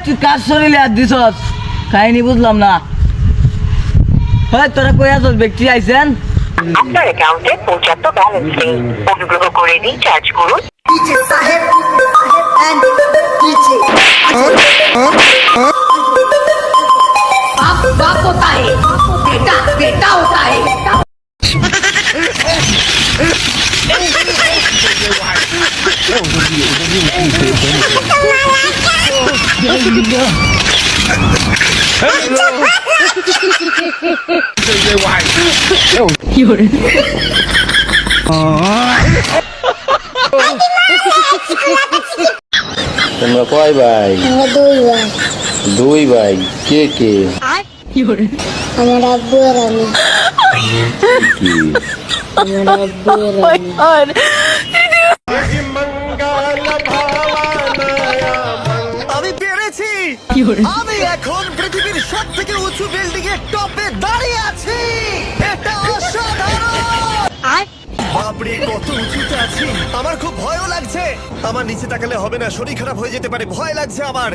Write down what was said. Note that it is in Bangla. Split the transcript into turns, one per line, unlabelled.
তুই কাজ শরীরে আর দিছস কাহিনী বুঝলাম না। হ্যাঁ তোরা কই আছস? ব্যক্তি আইছেন?
আপনার অ্যাকাউন্টে পর্যাপ্ত ব্যালেন্স নেই, অনুগ্রহ করে রিচার্জ করুন।
बाप बाप होता है, बेटा बेटा होता है।
তোমরা কয় ভাই? দুই ভাই। কে কে?
আমার আব্বু আর আমি। আমার আব্বু আর
আমি পেরেছি। আমি এখন পৃথিবীর সব থেকে উঁচু বিল্ডিং এর টপে দাঁড়িয়ে আছি। এটা অসাধারণ। বাপরে কত উঁচুতে আছি। আমার খুব ভয়ও লাগছে। আমার নিচে তাকালে হবে না, শরীর খারাপ হয়ে যেতে পারে, ভয় লাগছে আমার।